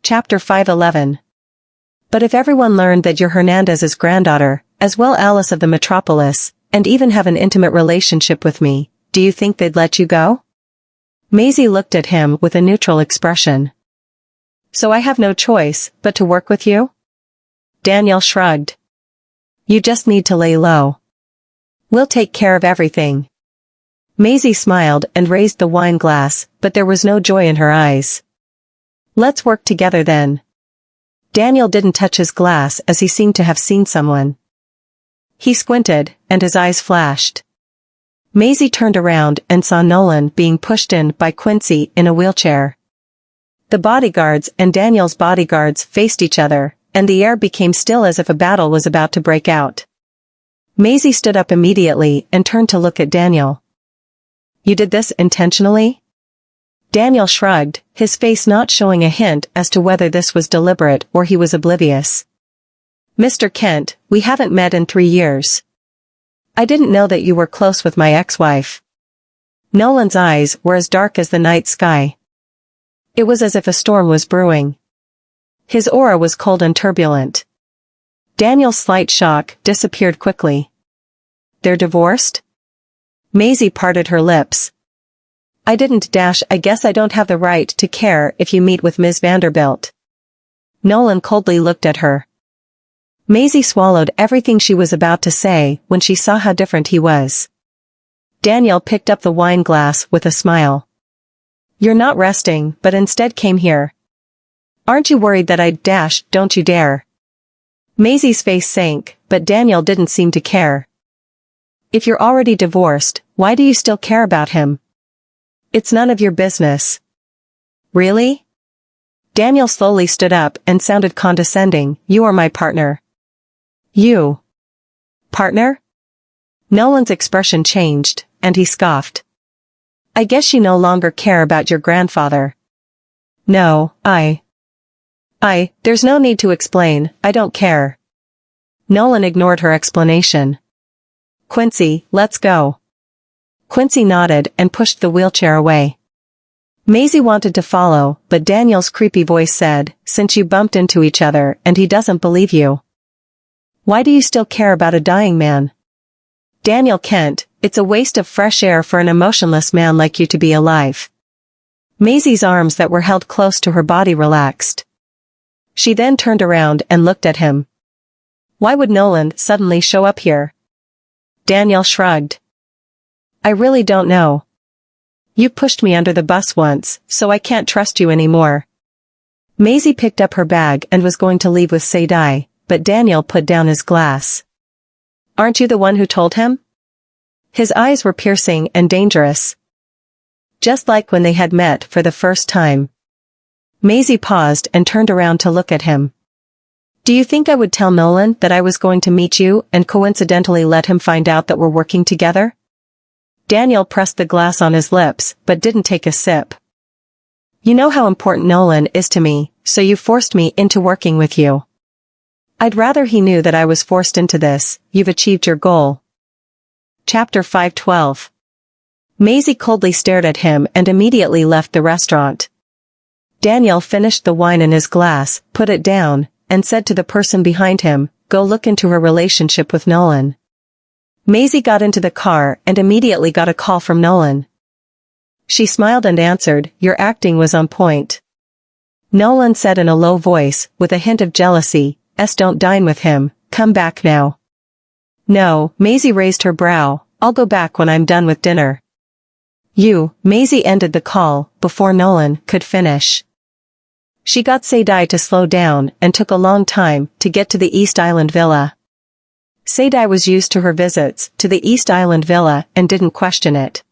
Chapter 511. But if everyone learned that you're Hernandez's granddaughter, as well Alice of the Metropolis, and even have an intimate relationship with me, do you think they'd let you go? Maisie looked at him with a neutral expression. So I have no choice but to work with you? Daniel shrugged. You just need to lay low. We'll take care of everything. Maisie smiled and raised the wine glass, but there was no joy in her eyes. Let's work together then. Daniel didn't touch his glass as he seemed to have seen someone. He squinted, and his eyes flashed. Maisie turned around and saw Nolan being pushed in by Quincy in a wheelchair. The bodyguards and Daniel's bodyguards faced each other, and the air became still as if a battle was about to break out. Maisie stood up immediately and turned to look at Daniel. You did this intentionally? Daniel shrugged, his face not showing a hint as to whether this was deliberate or he was oblivious. Mr. Kent, we haven't met in 3 years. I didn't know that you were close with my ex-wife. Nolan's eyes were as dark as the night sky. It was as if a storm was brewing. His aura was cold and turbulent. Daniel's slight shock disappeared quickly. They're divorced? Maisie parted her lips. I didn't I guess I don't have the right to care if you meet with Ms. Vanderbilt. Nolan coldly looked at her. Maisie swallowed everything she was about to say when she saw how different he was. Daniel picked up the wine glass with a smile. You're not resting, but instead came here. Aren't you worried that I'd don't you dare? Maisie's face sank, but Daniel didn't seem to care. If you're already divorced, why do you still care about him? It's none of your business. Really? Daniel slowly stood up and sounded condescending. You are my partner. You. Partner? Nolan's expression changed, and he scoffed. I guess you no longer care about your grandfather. No, there's no need to explain, I don't care. Nolan ignored her explanation. Quincy, let's go. Quincy nodded and pushed the wheelchair away. Maisie wanted to follow, but Daniel's creepy voice said, since you bumped into each other and he doesn't believe you. Why do you still care about a dying man? Daniel Kent, it's a waste of fresh air for an emotionless man like you to be alive. Maisie's arms that were held close to her body relaxed. She then turned around and looked at him. Why would Nolan suddenly show up here? Daniel shrugged. I really don't know. You pushed me under the bus once, so I can't trust you anymore. Maisie picked up her bag and was going to leave with Sadai, but Daniel put down his glass. Aren't you the one who told him? His eyes were piercing and dangerous. Just like when they had met for the first time. Maisie paused and turned around to look at him. Do you think I would tell Nolan that I was going to meet you and coincidentally let him find out that we're working together? Daniel pressed the glass on his lips, but didn't take a sip. You know how important Nolan is to me, so you forced me into working with you. I'd rather he knew that I was forced into this. You've achieved your goal. Chapter 512. Maisie coldly stared at him and immediately left the restaurant. Daniel finished the wine in his glass, put it down, and said to the person behind him, go look into her relationship with Nolan. Maisie got into the car and immediately got a call from Nolan. She smiled and answered, your acting was on point. Nolan said in a low voice, with a hint of jealousy, don't dine with him, come back now. No, Maisie raised her brow, I'll go back when I'm done with dinner. Maisie ended the call, before Nolan could finish. She got Sadai to slow down and took a long time to get to the East Island Villa. Sadai was used to her visits to the East Island Villa and didn't question it.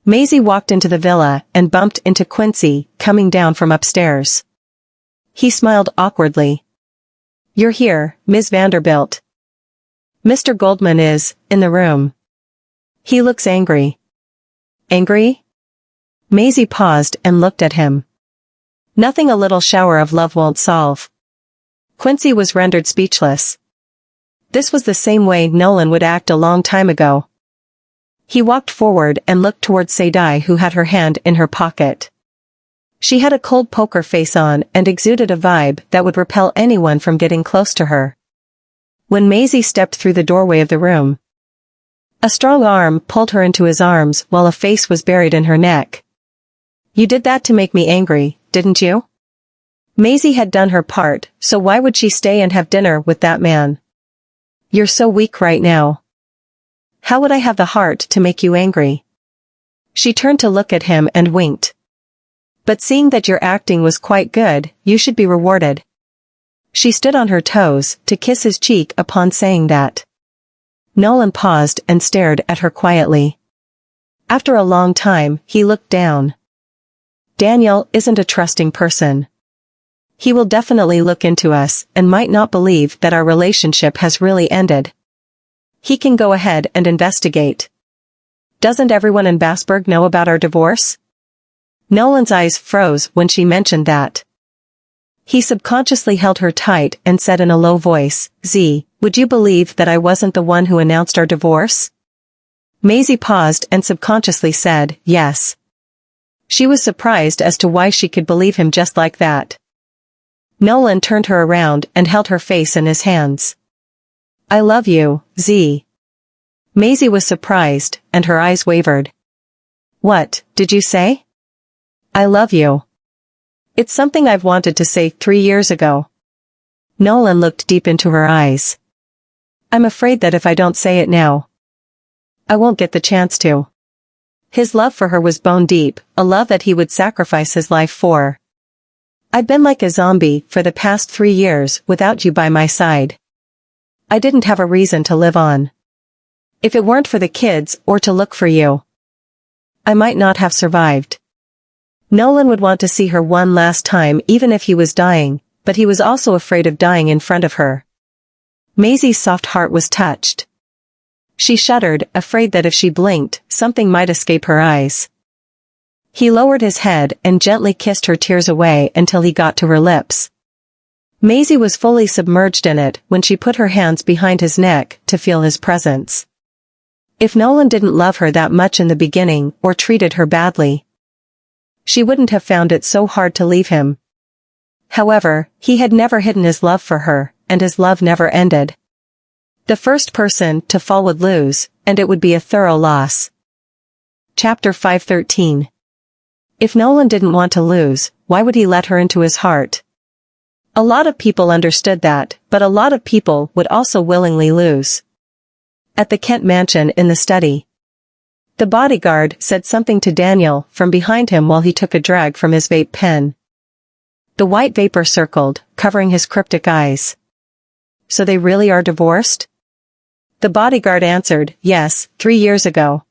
Maisie walked into the villa and bumped into Quincy, coming down from upstairs. He smiled awkwardly. You're here, Ms. Vanderbilt. Mr. Goldmann is in the room. He looks angry. Angry? Maisie paused and looked at him. Nothing a little shower of love won't solve. Quincy was rendered speechless. This was the same way Nolan would act a long time ago. He walked forward and looked towards Sadai, who had her hand in her pocket. She had a cold poker face on and exuded a vibe that would repel anyone from getting close to her. When Maisie stepped through the doorway of the room, a strong arm pulled her into his arms while a face was buried in her neck. "You did that to make me angry, didn't you?" Maisie had done her part, so why would she stay and have dinner with that man? "You're so weak right now. How would I have the heart to make you angry?" She turned to look at him and winked. "But seeing that your acting was quite good, you should be rewarded." She stood on her toes to kiss his cheek upon saying that. Nolan paused and stared at her quietly. After a long time, he looked down. Daniel isn't a trusting person. He will definitely look into us and might not believe that our relationship has really ended. He can go ahead and investigate. Doesn't everyone in Bassburg know about our divorce? Nolan's eyes froze when she mentioned that. He subconsciously held her tight and said in a low voice, "Z, would you believe that I wasn't the one who announced our divorce?" Maisie paused and subconsciously said, "Yes." She was surprised as to why she could believe him just like that. Nolan turned her around and held her face in his hands. "I love you, Z." Maisie was surprised, and her eyes wavered. "What did you say?" "I love you. It's something I've wanted to say 3 years ago." Nolan looked deep into her eyes. "I'm afraid that if I don't say it now, I won't get the chance to." His love for her was bone deep, a love that he would sacrifice his life for. "I've been like a zombie for the past 3 years without you by my side. I didn't have a reason to live on. If it weren't for the kids or to look for you, I might not have survived." Nolan would want to see her one last time even if he was dying, but he was also afraid of dying in front of her. Maisie's soft heart was touched. She shuddered, afraid that if she blinked, something might escape her eyes. He lowered his head and gently kissed her tears away until he got to her lips. Maisie was fully submerged in it when she put her hands behind his neck to feel his presence. If Nolan didn't love her that much in the beginning or treated her badly, she wouldn't have found it so hard to leave him. However, he had never hidden his love for her, and his love never ended. The first person to fall would lose, and it would be a thorough loss. Chapter 513. If Nolan didn't want to lose, why would he let her into his heart? A lot of people understood that, but a lot of people would also willingly lose. At the Kent mansion in the study, the bodyguard said something to Daniel from behind him while he took a drag from his vape pen. The white vapor circled, covering his cryptic eyes. "So they really are divorced?" The bodyguard answered, "Yes, 3 years ago.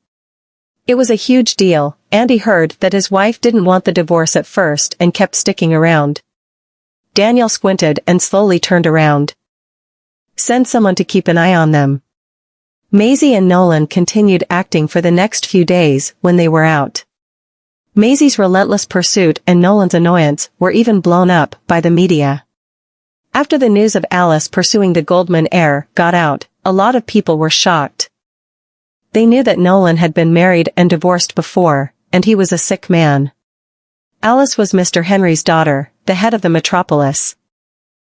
It was a huge deal, and he heard that his wife didn't want the divorce at first and kept sticking around." Daniel squinted and slowly turned around. "Send someone to keep an eye on them." Maisie and Nolan continued acting for the next few days when they were out. Maisie's relentless pursuit and Nolan's annoyance were even blown up by the media. After the news of Alice pursuing the Goldmann heir got out, a lot of people were shocked. They knew that Nolan had been married and divorced before, and he was a sick man. Alice was Mr. Henry's daughter, the head of the metropolis.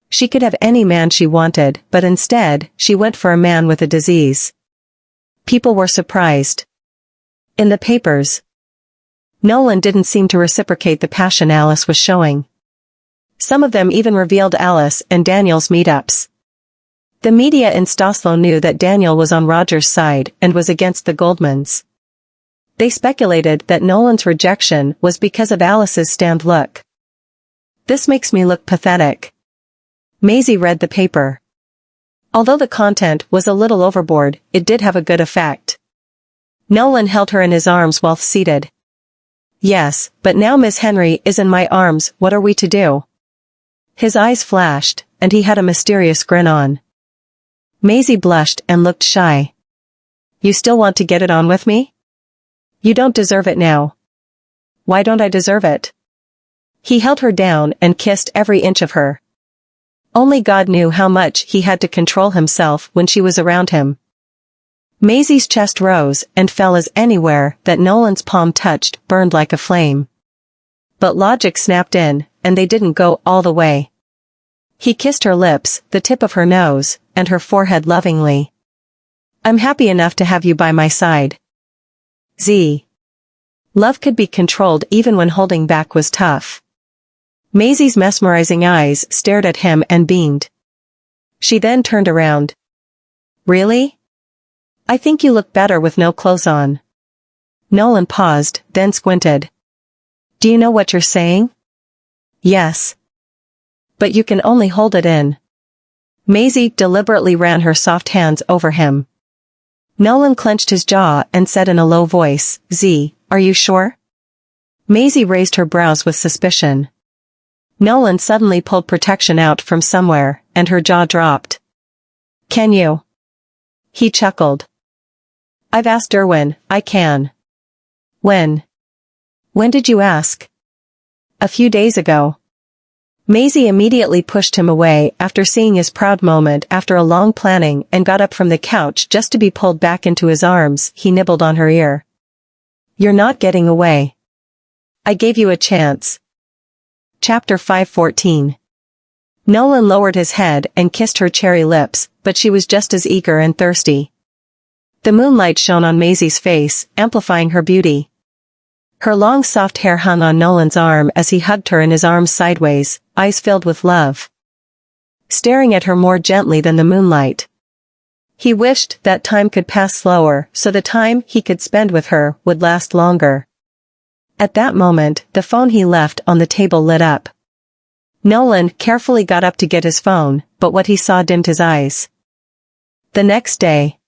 She could have any man she wanted, but instead, she went for a man with a disease. People were surprised. In the papers, Nolan didn't seem to reciprocate the passion Alice was showing. Some of them even revealed Alice and Daniel's meetups. The media in Stosslo knew that Daniel was on Roger's side and was against the Goldmans. They speculated that Nolan's rejection was because of Alice's stand look. "This makes me look pathetic." Maisie read the paper. Although the content was a little overboard, it did have a good effect. Nolan held her in his arms while seated. "Yes, but now Miss Henry is in my arms, what are we to do?" His eyes flashed, and he had a mysterious grin on. Maisie blushed and looked shy. "You still want to get it on with me? You don't deserve it now." "Why don't I deserve it?" He held her down and kissed every inch of her. Only God knew how much he had to control himself when she was around him. Maisie's chest rose and fell as anywhere that Nolan's palm touched burned like a flame. but logic snapped in, and they didn't go all the way. He kissed her lips, the tip of her nose, and her forehead lovingly. I'm happy enough to have you by my side. Z. Love could be controlled even when holding back was tough. Maisie's mesmerizing eyes stared at him and beamed. She then turned around. Really? I think you look better with no clothes on. Nolan paused, then squinted. Do you know what you're saying? Yes. But you can only hold it in. Maisie deliberately ran her soft hands over him. Nolan clenched his jaw and said in a low voice, Z, are you sure? Maisie raised her brows with suspicion. Nolan suddenly pulled protection out from somewhere, and her jaw dropped. Can you? He chuckled. I've asked Derwin, I can. When? When did you ask? A few days ago. Maisie immediately pushed him away after seeing his proud moment after a long planning and got up from the couch just to be pulled back into his arms. He nibbled on her ear. You're not getting away. I gave you a chance. Chapter 5:14. Nolan lowered his head and kissed her cherry lips, but she was just as eager and thirsty. The moonlight shone on Maisie's face, amplifying her beauty. Her long soft hair hung on Nolan's arm as he hugged her in his arms sideways, eyes filled with love. Staring at her more gently than the moonlight. He wished that time could pass slower so the time he could spend with her would last longer. At that moment, the phone he left on the table lit up. Nolan carefully got up to get his phone, but what he saw dimmed his eyes. The next day.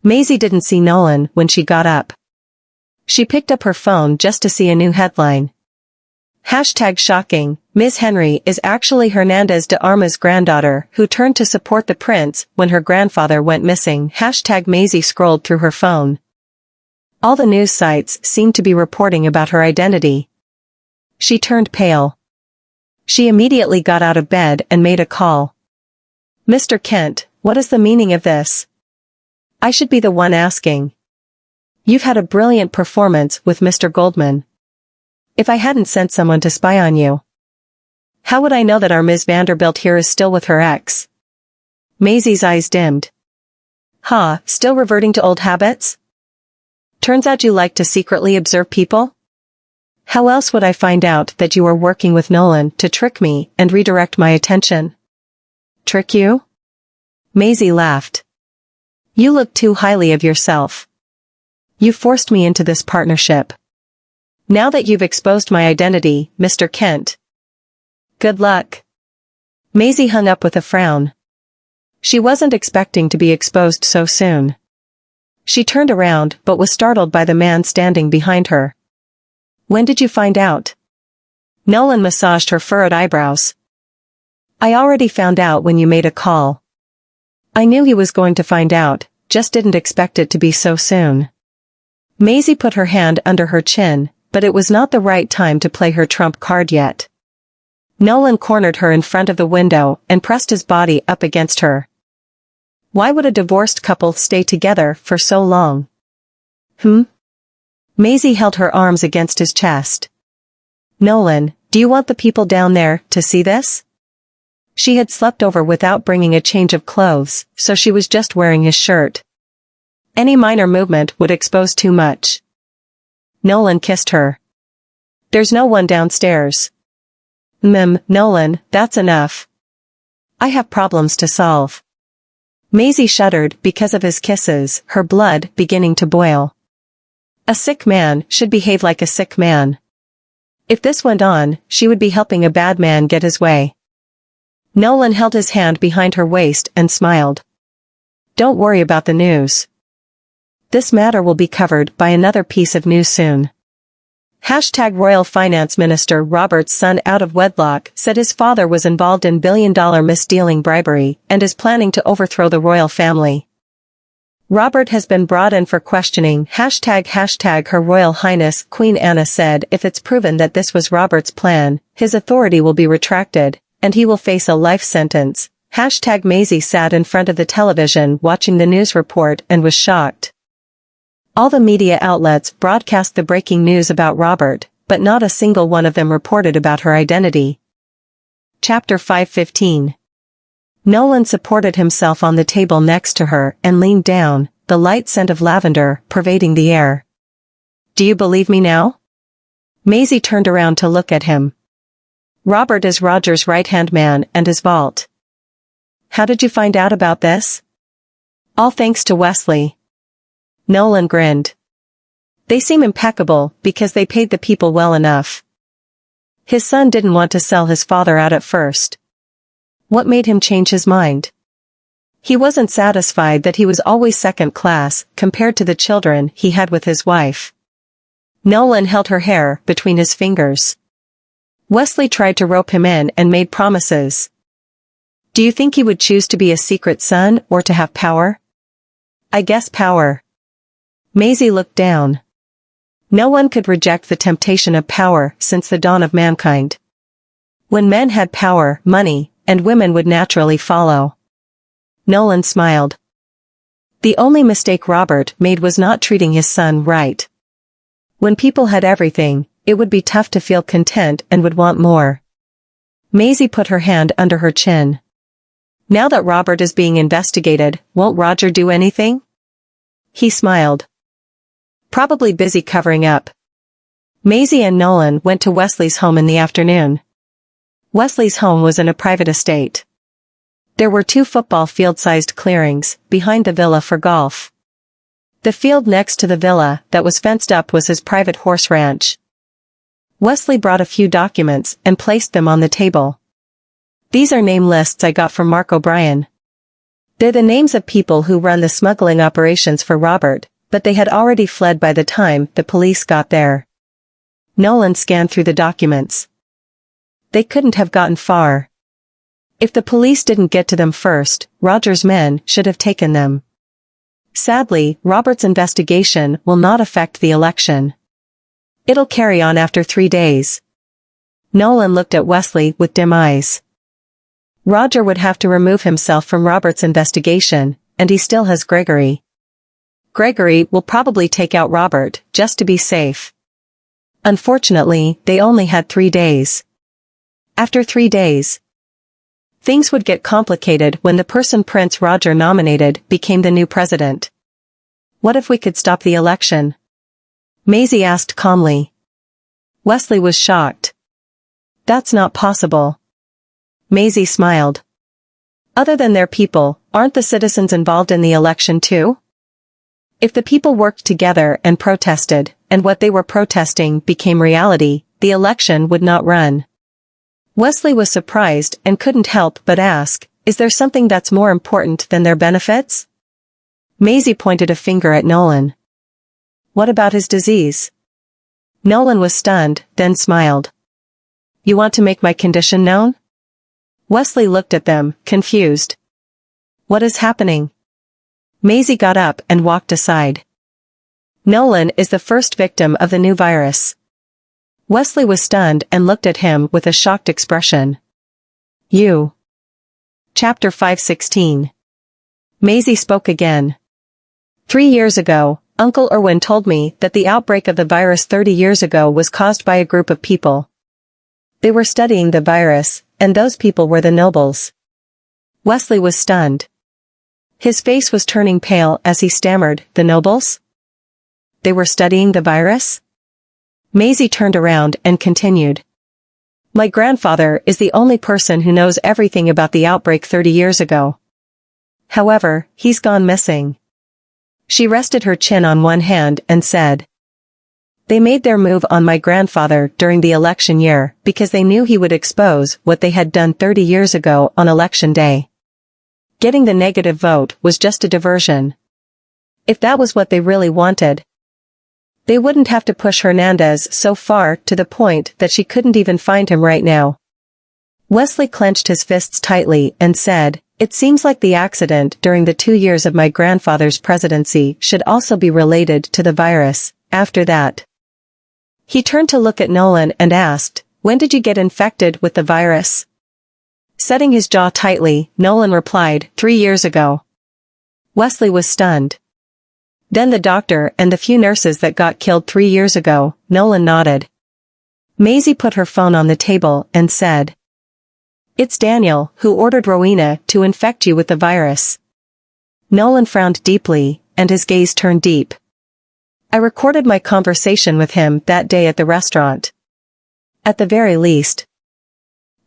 Maisie didn't see Nolan when she got up. She picked up her phone just to see a new headline. #shocking, Ms. Henry is actually Hernandez de Arma's granddaughter who turned to support the prince when her grandfather went missing. Maisie scrolled through her phone. All the news sites seemed to be reporting about her identity. She turned pale. She immediately got out of bed and made a call. Mr. Kent, what is the meaning of this? I should be the one asking. You've had a brilliant performance with Mr. Goldmann. If I hadn't sent someone to spy on you, how would I know that our Ms. Vanderbilt here is still with her ex? Maisie's eyes dimmed. Still reverting to old habits? Turns out you like to secretly observe people? How else would I find out that you were working with Nolan to trick me and redirect my attention? Trick you? Maisie laughed. You look too highly of yourself. You forced me into this partnership. Now that you've exposed my identity, Mr. Kent. Good luck. Maisie hung up with a frown. She wasn't expecting to be exposed so soon. She turned around but was startled by the man standing behind her. When did you find out? Nolan massaged her furrowed eyebrows. I already found out when you made a call. I knew he was going to find out, just didn't expect it to be so soon. Maisie put her hand under her chin, but it was not the right time to play her trump card yet. Nolan cornered her in front of the window and pressed his body up against her. Why would a divorced couple stay together for so long? Maisie held her arms against his chest. Nolan, do you want the people down there to see this? She had slept over without bringing a change of clothes, so she was just wearing his shirt. Any minor movement would expose too much. Nolan kissed her. There's no one downstairs. Nolan, that's enough. I have problems to solve. Maisie shuddered because of his kisses, her blood beginning to boil. A sick man should behave like a sick man. If this went on, she would be helping a bad man get his way. Nolan held his hand behind her waist and smiled. Don't worry about the news. This matter will be covered by another piece of news soon. Royal Finance Minister Robert's son out of wedlock said his father was involved in billion-dollar misdealing bribery and is planning to overthrow the royal family. Robert has been brought in for questioning. Her Royal Highness Queen Anna said if it's proven that this was Robert's plan, his authority will be retracted, and he will face a life sentence. Maisie sat in front of the television watching the news report and was shocked. All the media outlets broadcast the breaking news about Robert, but not a single one of them reported about her identity. Chapter 5:15. Nolan supported himself on the table next to her and leaned down, the light scent of lavender pervading the air. Do you believe me now? Maisie turned around to look at him. Robert is Roger's right-hand man and his vault. How did you find out about this? All thanks to Wesley. Nolan grinned. They seem impeccable because they paid the people well enough. His son didn't want to sell his father out at first. What made him change his mind? He wasn't satisfied that he was always second class compared to the children he had with his wife. Nolan held her hair between his fingers. Wesley tried to rope him in and made promises. Do you think he would choose to be a secret son or to have power? I guess power. Maisie looked down. No one could reject the temptation of power since the dawn of mankind. When men had power, money, and women would naturally follow. Nolan smiled. The only mistake Robert made was not treating his son right. When people had everything, it would be tough to feel content and would want more. Maisie put her hand under her chin. Now that Robert is being investigated, won't Roger do anything? He smiled. Probably busy covering up. Maisie and Nolan went to Wesley's home in the afternoon. Wesley's home was in a private estate. There were 2 football field-sized clearings behind the villa for golf. The field next to the villa that was fenced up was his private horse ranch. Wesley brought a few documents and placed them on the table. These are name lists I got from Mark O'Brien. They're the names of people who run the smuggling operations for Robert, but they had already fled by the time the police got there. Nolan scanned through the documents. They couldn't have gotten far. If the police didn't get to them first, Roger's men should have taken them. Sadly, Robert's investigation will not affect the election. It'll carry on after 3 days. Nolan looked at Wesley with dim eyes. Roger would have to remove himself from Robert's investigation, and he still has Gregory. Gregory will probably take out Robert, just to be safe. Unfortunately, they only had 3 days. After 3 days, things would get complicated when the person Prince Roger nominated became the new president. What if we could stop the election? Maisie asked calmly. Wesley was shocked. That's not possible. Maisie smiled. Other than their people, aren't the citizens involved in the election too? If the people worked together and protested, and what they were protesting became reality, the election would not run. Wesley was surprised and couldn't help but ask, is there something that's more important than their benefits? Maisie pointed a finger at Nolan. What about his disease? Nolan was stunned, then smiled. You want to make my condition known? Wesley looked at them, confused. What is happening? Maisie got up and walked aside. Nolan is the first victim of the new virus. Wesley was stunned and looked at him with a shocked expression. You. Chapter 5:16. Maisie spoke again. 3 years ago, Uncle Irwin told me that the outbreak of the virus 30 years ago was caused by a group of people. They were studying the virus, and those people were the nobles. Wesley was stunned. His face was turning pale as he stammered, the nobles? They were studying the virus? Maisie turned around and continued. My grandfather is the only person who knows everything about the outbreak 30 years ago. However, he's gone missing. She rested her chin on one hand and said, They made their move on my grandfather during the election year because they knew he would expose what they had done 30 years ago on election day. Getting the negative vote was just a diversion. If that was what they really wanted, they wouldn't have to push Hernandez so far to the point that she couldn't even find him right now. Wesley clenched his fists tightly and said, It seems like the accident during the 2 years of my grandfather's presidency should also be related to the virus. After that, he turned to look at Nolan and asked, When did you get infected with the virus? Setting his jaw tightly, Nolan replied, 3 years ago. Wesley was stunned. Then the doctor and the few nurses that got killed 3 years ago, Nolan nodded. Maisie put her phone on the table and said, "It's Daniel who ordered Rowena to infect you with the virus." Nolan frowned deeply, and his gaze turned deep. "I recorded my conversation with him that day at the restaurant. At the very least,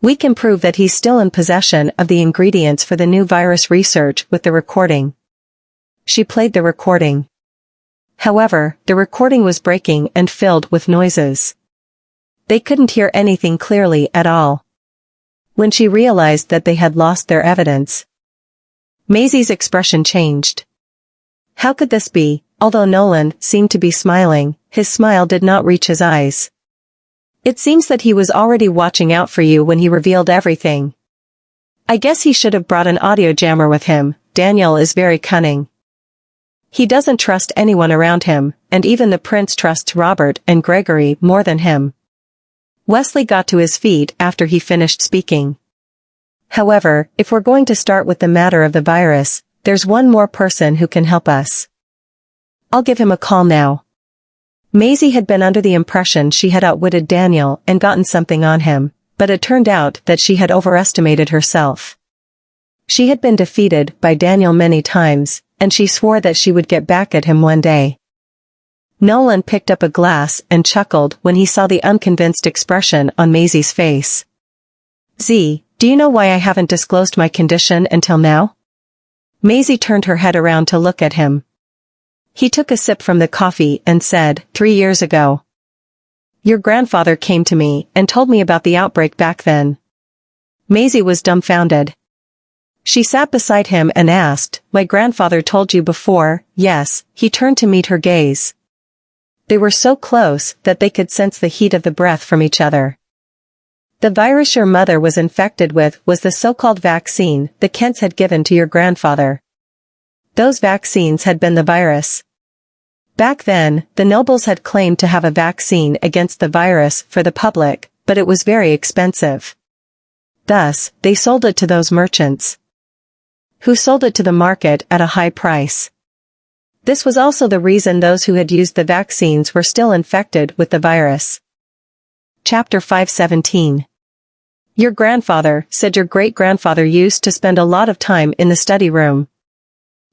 we can prove that he's still in possession of the ingredients for the new virus research with the recording." She played the recording. However, the recording was breaking and filled with noises. They couldn't hear anything clearly at all. When she realized that they had lost their evidence, Maisie's expression changed. How could this be? Although Nolan seemed to be smiling, his smile did not reach his eyes. "It seems that he was already watching out for you when he revealed everything. I guess he should have brought an audio jammer with him. Daniel is very cunning. He doesn't trust anyone around him, and even the prince trusts Robert and Gregory more than him." Wesley got to his feet after he finished speaking. "However, if we're going to start with the matter of the virus, there's one more person who can help us. I'll give him a call now." Maisie had been under the impression she had outwitted Daniel and gotten something on him, but it turned out that she had overestimated herself. She had been defeated by Daniel many times, and she swore that she would get back at him one day. Nolan picked up a glass and chuckled when he saw the unconvinced expression on Maisie's face. "Z, do you know why I haven't disclosed my condition until now?" Maisie turned her head around to look at him. He took a sip from the coffee and said, 3 years ago. Your grandfather came to me and told me about the outbreak back then." Maisie was dumbfounded. She sat beside him and asked, "My grandfather told you before?" "Yes." He turned to meet her gaze. They were so close that they could sense the heat of the breath from each other. "The virus your mother was infected with was the so-called vaccine the Kents had given to your grandfather. Those vaccines had been the virus. Back then, the nobles had claimed to have a vaccine against the virus for the public, but it was very expensive. Thus, they sold it to those merchants, who sold it to the market at a high price. This was also the reason those who had used the vaccines were still infected with the virus." Chapter 517. Your grandfather said your great-grandfather used to spend a lot of time in the study room.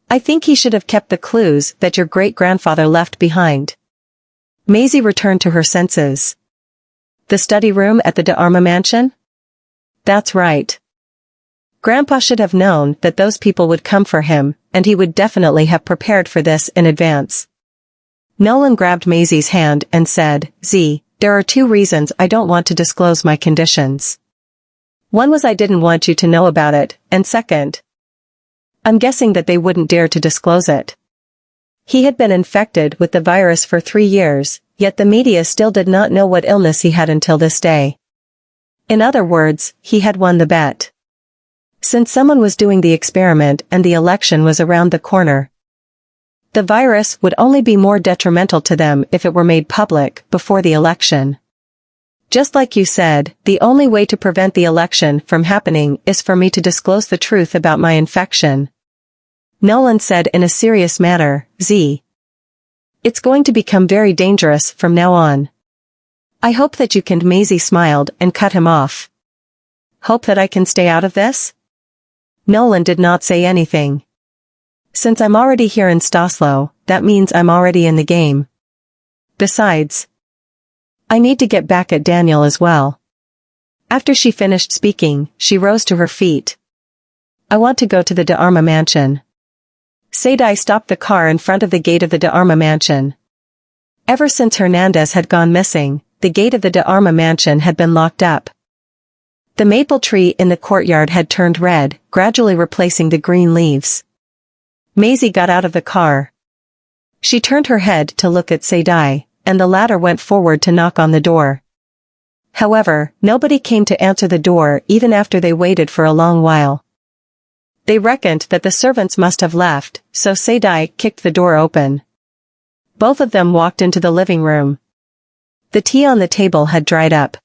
I think he should have kept the clues that your great-grandfather left behind. Maisie returned to her senses. The study room at the DeArma mansion? That's right. Grandpa should have known that those people would come for him, and he would definitely have prepared for this in advance. Nolan grabbed Maisie's hand and said, "Z, there are 2 reasons I don't want to disclose my conditions. One was I didn't want you to know about it, and second, I'm guessing that they wouldn't dare to disclose it." He had been infected with the virus for 3 years, yet the media still did not know what illness he had until this day. In other words, he had won the bet. Since someone was doing the experiment and the election was around the corner, the virus would only be more detrimental to them if it were made public before the election. Just like you said, the only way to prevent the election from happening is for me to disclose the truth about my infection. Nolan said in a serious manner, "Z, it's going to become very dangerous from now on. I hope that you can." Maisie smiled and cut him off. "Hope that I can stay out of this?" Nolan did not say anything. "Since I'm already here in Staslow, that means I'm already in the game. Besides, I need to get back at Daniel as well." After she finished speaking, she rose to her feet. "I want to go to the DeArma mansion." Sadie stopped the car in front of the gate of the DeArma mansion. Ever since Hernandez had gone missing, the gate of the DeArma mansion had been locked up. The maple tree in the courtyard had turned red, gradually replacing the green leaves. Maisie got out of the car. She turned her head to look at Sadie, and the latter went forward to knock on the door. However, nobody came to answer the door even after they waited for a long while. They reckoned that the servants must have left, so Sadie kicked the door open. Both of them walked into the living room. The tea on the table had dried up.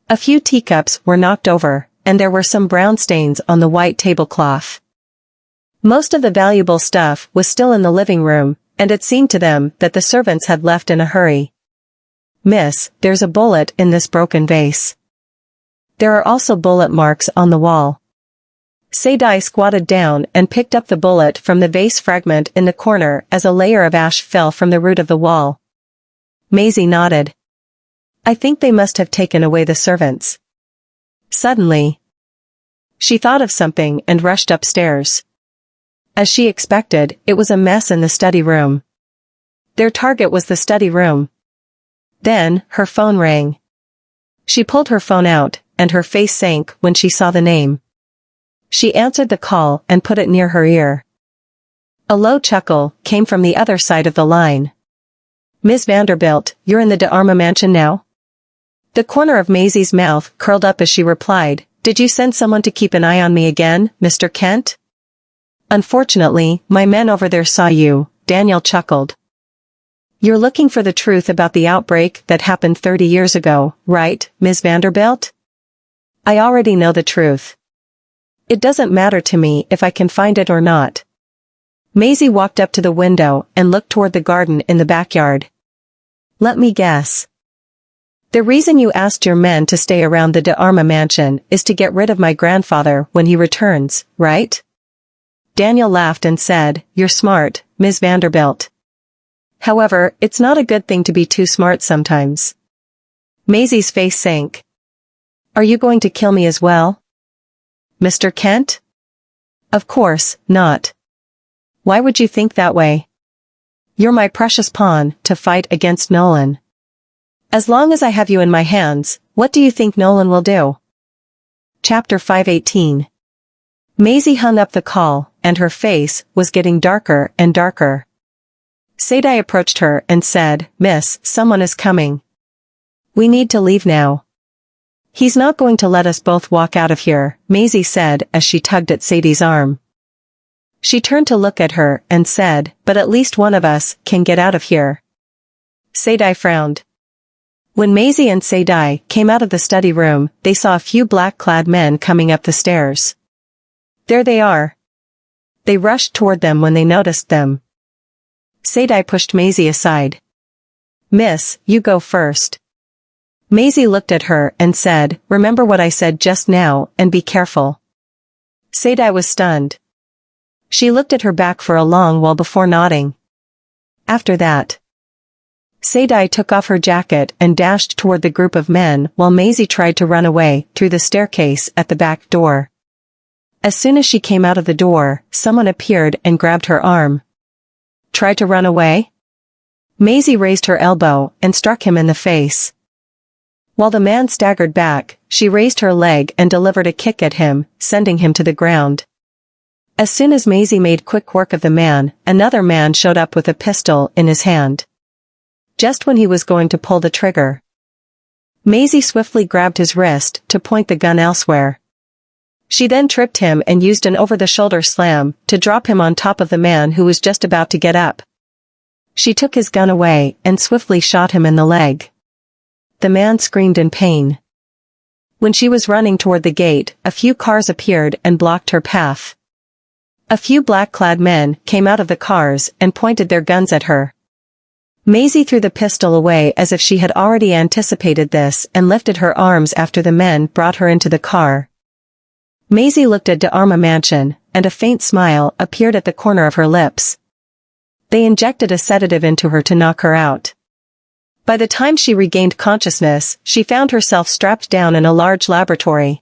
A few teacups were knocked over, and there were some brown stains on the white tablecloth. Most of the valuable stuff was still in the living room, and it seemed to them that the servants had left in a hurry. "Miss, there's a bullet in this broken vase. There are also bullet marks on the wall." Sadie squatted down and picked up the bullet from the vase fragment in the corner as a layer of ash fell from the root of the wall. Maisie nodded. "I think they must have taken away the servants." Suddenly, she thought of something and rushed upstairs. As she expected, it was a mess in the study room. Their target was the study room. Then, her phone rang. She pulled her phone out, and her face sank when she saw the name. She answered the call and put it near her ear. A low chuckle came from the other side of the line. "Miss Vanderbilt, you're in the de Arma mansion now?" The corner of Maisie's mouth curled up as she replied, "Did you send someone to keep an eye on me again, Mr. Kent?" "Unfortunately, my men over there saw you," Daniel chuckled. "You're looking for the truth about the outbreak that happened 30 years ago, right, Ms. Vanderbilt?" "I already know the truth. It doesn't matter to me if I can find it or not." Maisie walked up to the window and looked toward the garden in the backyard. "Let me guess. The reason you asked your men to stay around the de Arma mansion is to get rid of my grandfather when he returns, right?" Daniel laughed and said, "You're smart, Ms. Vanderbilt. However, it's not a good thing to be too smart sometimes." Maisie's face sank. "Are you going to kill me as well, Mr. Kent?" "Of course not. Why would you think that way? You're my precious pawn to fight against Nolan. As long as I have you in my hands, what do you think Nolan will do?" Chapter 518. Maisie hung up the call, and her face was getting darker and darker. Sadie approached her and said, "Miss, someone is coming. We need to leave now." "He's not going to let us both walk out of here," Maisie said as she tugged at Sadie's arm. She turned to look at her and said, "But at least one of us can get out of here." Sadie frowned. When Maisie and Sadie came out of the study room, they saw a few black-clad men coming up the stairs. "There they are." They rushed toward them when they noticed them. Sadie pushed Maisie aside. "Miss, you go first." Maisie looked at her and said, "Remember what I said just now, and be careful." Sadie was stunned. She looked at her back for a long while before nodding. After that, Sadie took off her jacket and dashed toward the group of men while Maisie tried to run away through the staircase at the back door. As soon as she came out of the door, someone appeared and grabbed her arm. "Try to run away?" Maisie raised her elbow and struck him in the face. While the man staggered back, she raised her leg and delivered a kick at him, sending him to the ground. As soon as Maisie made quick work of the man, another man showed up with a pistol in his hand. Just when he was going to pull the trigger, Maisie swiftly grabbed his wrist to point the gun elsewhere. She then tripped him and used an over-the-shoulder slam to drop him on top of the man who was just about to get up. She took his gun away and swiftly shot him in the leg. The man screamed in pain. When she was running toward the gate, a few cars appeared and blocked her path. A few black-clad men came out of the cars and pointed their guns at her. Maisie threw the pistol away as if she had already anticipated this and lifted her arms after the men brought her into the car. Maisie looked at de Arma mansion, and a faint smile appeared at the corner of her lips. They injected a sedative into her to knock her out. By the time she regained consciousness, she found herself strapped down in a large laboratory.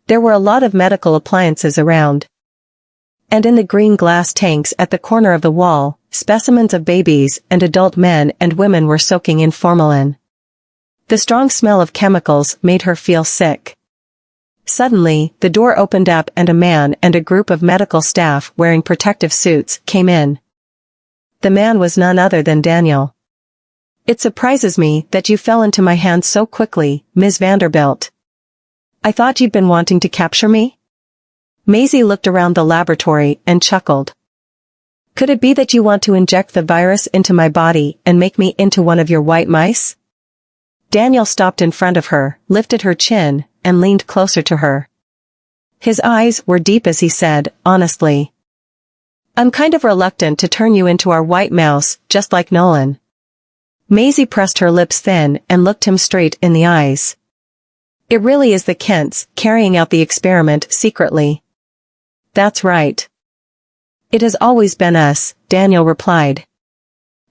There were a lot of medical appliances around. And in the green glass tanks at the corner of the wall, specimens of babies and adult men and women were soaking in formalin. The strong smell of chemicals made her feel sick. Suddenly, the door opened up and a man and a group of medical staff wearing protective suits came in. The man was none other than Daniel. "It surprises me that you fell into my hands so quickly, Ms. Vanderbilt. I thought you'd been wanting to capture me?" Maisie looked around the laboratory and chuckled. "Could it be that you want to inject the virus into my body and make me into one of your white mice?" Daniel stopped in front of her, lifted her chin, and leaned closer to her. His eyes were deep as he said, honestly, "I'm kind of reluctant to turn you into our white mouse, just like Nolan. Maisie pressed her lips thin and looked him straight in the eyes. It really is the Kents, carrying out the experiment secretly. That's right. It has always been us, Daniel replied.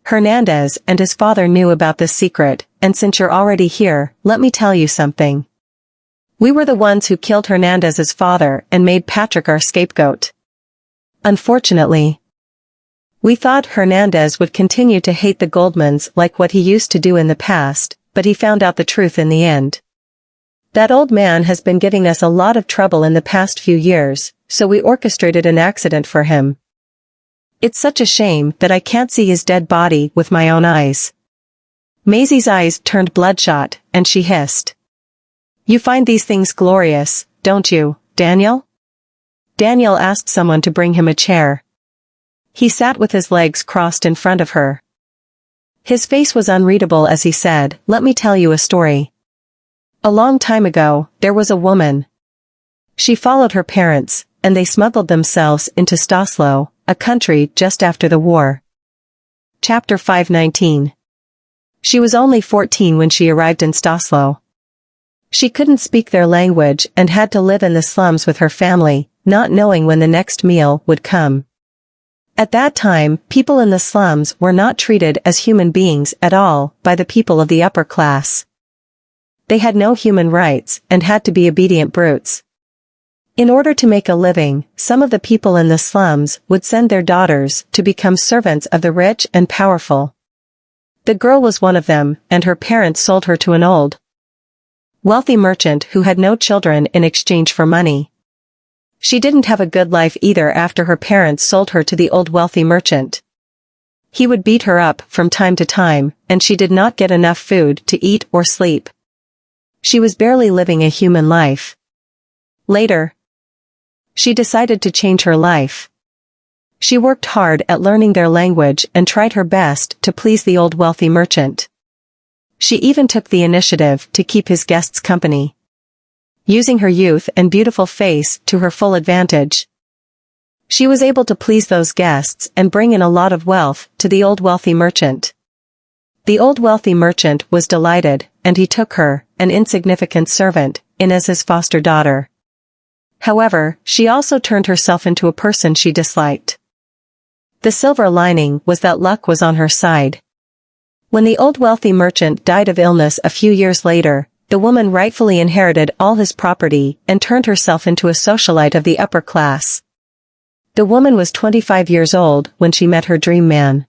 Hernandez and his father knew about this secret, and since you're already here, let me tell you something. We were the ones who killed Hernandez's father and made Patrick our scapegoat. Unfortunately, we thought Hernandez would continue to hate the Goldmans like what he used to do in the past, but he found out the truth in the end. That old man has been giving us a lot of trouble in the past few years, so we orchestrated an accident for him. It's such a shame that I can't see his dead body with my own eyes. Maisie's eyes turned bloodshot, and she hissed. You find these things glorious, don't you, Daniel? Daniel asked someone to bring him a chair. He sat with his legs crossed in front of her. His face was unreadable as he said, let me tell you a story. A long time ago, there was a woman. She followed her parents, and they smuggled themselves into Staslo, a country just after the war. Chapter 519. She was only 14 when she arrived in Staslo. She couldn't speak their language and had to live in the slums with her family, not knowing when the next meal would come. At that time, people in the slums were not treated as human beings at all by the people of the upper class. They had no human rights and had to be obedient brutes. In order to make a living, some of the people in the slums would send their daughters to become servants of the rich and powerful. The girl was one of them, and her parents sold her to an old, wealthy merchant who had no children in exchange for money. She didn't have a good life either after her parents sold her to the old wealthy merchant. He would beat her up from time to time, and she did not get enough food to eat or sleep. She was barely living a human life. Later, she decided to change her life. She worked hard at learning their language and tried her best to please the old wealthy merchant. She even took the initiative to keep his guests company, using her youth and beautiful face to her full advantage. She was able to please those guests and bring in a lot of wealth to the old wealthy merchant. The old wealthy merchant was delighted, and he took her, an insignificant servant, in as his foster daughter. However, she also turned herself into a person she disliked. The silver lining was that luck was on her side. When the old wealthy merchant died of illness a few years later, the woman rightfully inherited all his property and turned herself into a socialite of the upper class. The woman was 25 years old when she met her dream man.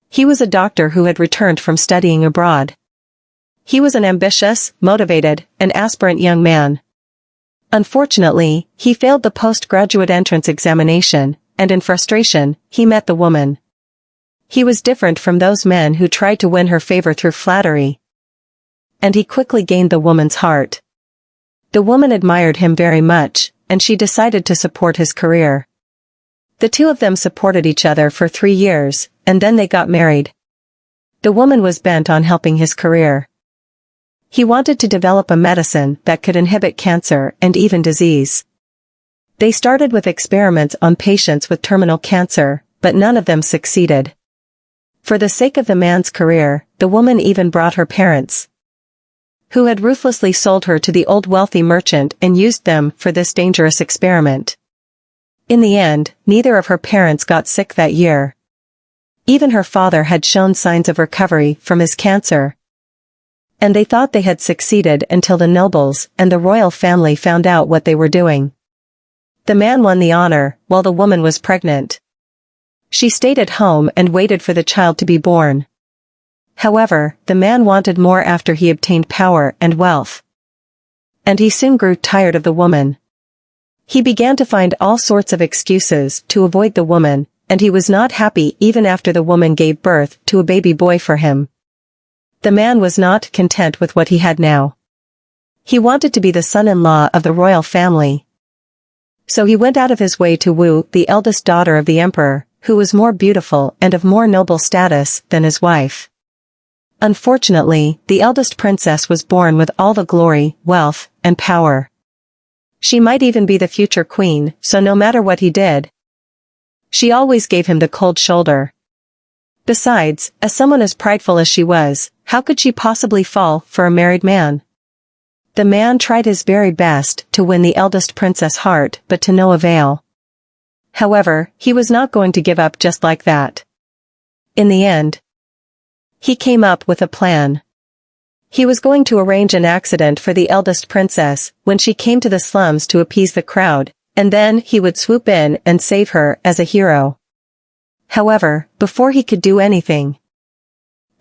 He was a doctor who had returned from studying abroad. He was an ambitious, motivated, and aspirant young man. Unfortunately, he failed the postgraduate entrance examination, and in frustration, he met the woman. He was different from those men who tried to win her favor through flattery. And he quickly gained the woman's heart. The woman admired him very much, and she decided to support his career. The two of them supported each other for 3 years, and then they got married. The woman was bent on helping his career. He wanted to develop a medicine that could inhibit cancer and even disease. They started with experiments on patients with terminal cancer, but none of them succeeded. For the sake of the man's career, the woman even brought her parents, who had ruthlessly sold her to the old wealthy merchant and used them for this dangerous experiment. In the end, neither of her parents got sick that year. Even her father had shown signs of recovery from his cancer. And they thought they had succeeded until the nobles and the royal family found out what they were doing. The man won the honor, while the woman was pregnant. She stayed at home and waited for the child to be born. However, the man wanted more after he obtained power and wealth. And he soon grew tired of the woman. He began to find all sorts of excuses to avoid the woman, and he was not happy even after the woman gave birth to a baby boy for him. The man was not content with what he had now. He wanted to be the son-in-law of the royal family. So he went out of his way to woo the eldest daughter of the emperor, who was more beautiful and of more noble status than his wife. Unfortunately, the eldest princess was born with all the glory, wealth, and power. She might even be the future queen, so no matter what he did, she always gave him the cold shoulder. Besides, as someone as prideful as she was, how could she possibly fall for a married man? The man tried his very best to win the eldest princess' heart, but to no avail. However, he was not going to give up just like that. In the end, he came up with a plan. He was going to arrange an accident for the eldest princess when she came to the slums to appease the crowd, and then he would swoop in and save her as a hero. However, before he could do anything,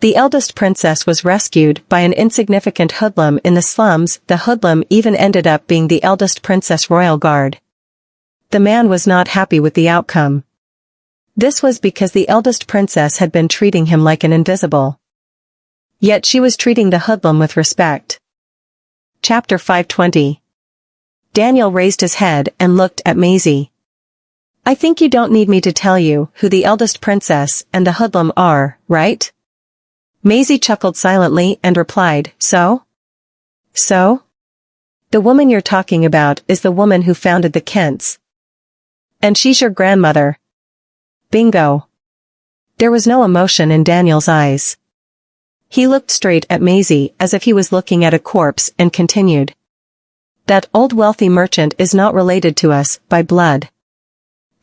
the eldest princess was rescued by an insignificant hoodlum in the slums. The hoodlum even ended up being the eldest princess' royal guard. The man was not happy with the outcome. This was because the eldest princess had been treating him like an invisible. Yet she was treating the hoodlum with respect. Chapter 520. Daniel raised his head and looked at Maisie. I think you don't need me to tell you who the eldest princess and the hoodlum are, right? Maisie chuckled silently and replied, So? So? The woman you're talking about is the woman who founded the Kents. And she's your grandmother. Bingo. There was no emotion in Daniel's eyes. He looked straight at Maisie as if he was looking at a corpse and continued. That old wealthy merchant is not related to us by blood.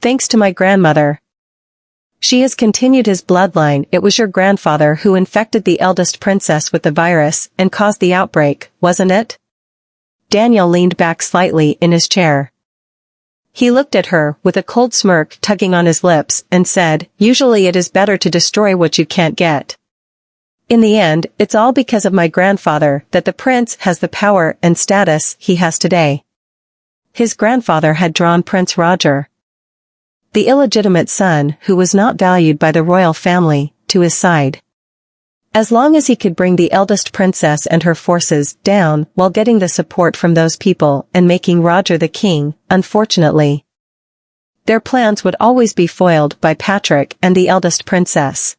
Thanks to my grandmother. She has continued his bloodline. It was your grandfather who infected the eldest princess with the virus and caused the outbreak, wasn't it? Daniel leaned back slightly in his chair. He looked at her with a cold smirk tugging on his lips and said, Usually it is better to destroy what you can't get. In the end, it's all because of my grandfather that the prince has the power and status he has today. His grandfather had drawn Prince Roger, the illegitimate son who was not valued by the royal family, to his side. As long as he could bring the eldest princess and her forces down while getting the support from those people and making Roger the king, unfortunately, their plans would always be foiled by Patrick and the eldest princess.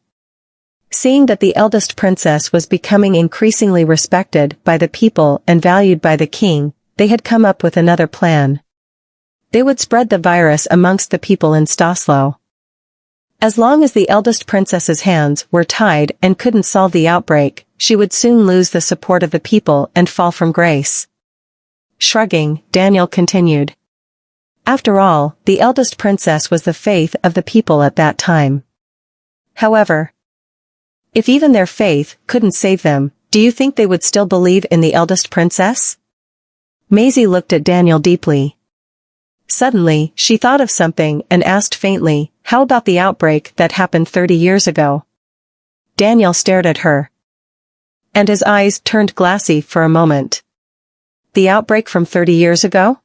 Seeing that the eldest princess was becoming increasingly respected by the people and valued by the king, they had come up with another plan. They would spread the virus amongst the people in Staslo. As long as the eldest princess's hands were tied and couldn't solve the outbreak, she would soon lose the support of the people and fall from grace. Shrugging, Daniel continued. After all, the eldest princess was the faith of the people at that time. However, if even their faith couldn't save them, do you think they would still believe in the eldest princess? Maisie looked at Daniel deeply. Suddenly, she thought of something and asked faintly, How about the outbreak that happened 30 years ago? Daniel stared at her, and his eyes turned glassy for a moment. The outbreak from 30 years ago?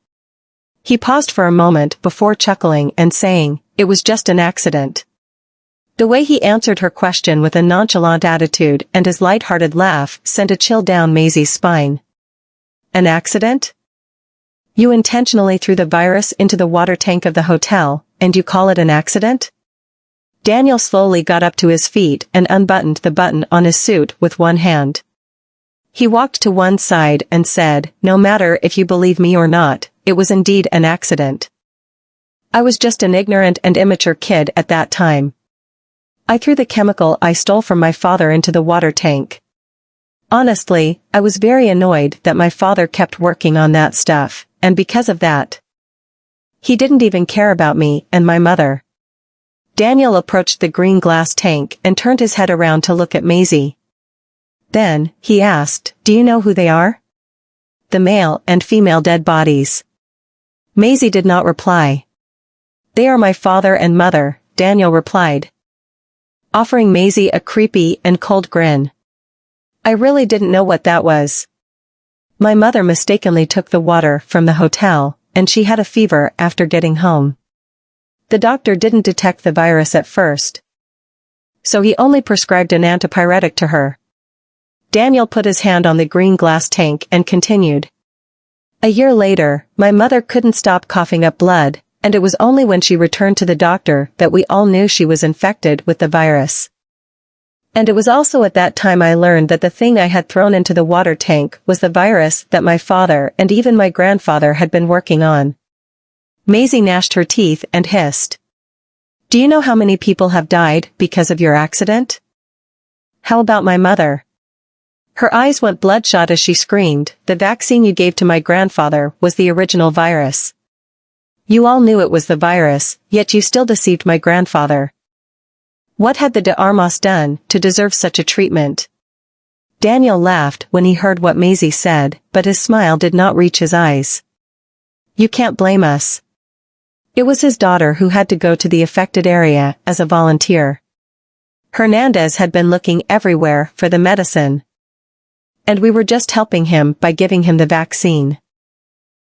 He paused for a moment before chuckling and saying, It was just an accident. The way he answered her question with a nonchalant attitude and his light-hearted laugh sent a chill down Maisie's spine. An accident? You intentionally threw the virus into the water tank of the hotel, and you call it an accident? Daniel slowly got up to his feet and unbuttoned the button on his suit with one hand. He walked to one side and said, No matter if you believe me or not, it was indeed an accident. I was just an ignorant and immature kid at that time. I threw the chemical I stole from my father into the water tank. Honestly, I was very annoyed that my father kept working on that stuff, and because of that, he didn't even care about me and my mother. Daniel approached the green glass tank and turned his head around to look at Maisie. Then, he asked, Do you know who they are? The male and female dead bodies. Maisie did not reply. They are my father and mother, Daniel replied, offering Maisie a creepy and cold grin. I really didn't know what that was. My mother mistakenly took the water from the hotel, and she had a fever after getting home. The doctor didn't detect the virus at first, so he only prescribed an antipyretic to her. Daniel put his hand on the green glass tank and continued. A year later, my mother couldn't stop coughing up blood, and it was only when she returned to the doctor that we all knew she was infected with the virus. And it was also at that time I learned that the thing I had thrown into the water tank was the virus that my father and even my grandfather had been working on. Maisie gnashed her teeth and hissed. Do you know how many people have died because of your accident? How about my mother? Her eyes went bloodshot as she screamed, the vaccine you gave to my grandfather was the original virus. You all knew it was the virus, yet you still deceived my grandfather. What had the de Armas done to deserve such a treatment? Daniel laughed when he heard what Maisie said, but his smile did not reach his eyes. You can't blame us. It was his daughter who had to go to the affected area as a volunteer. Hernandez had been looking everywhere for the medicine. And we were just helping him by giving him the vaccine.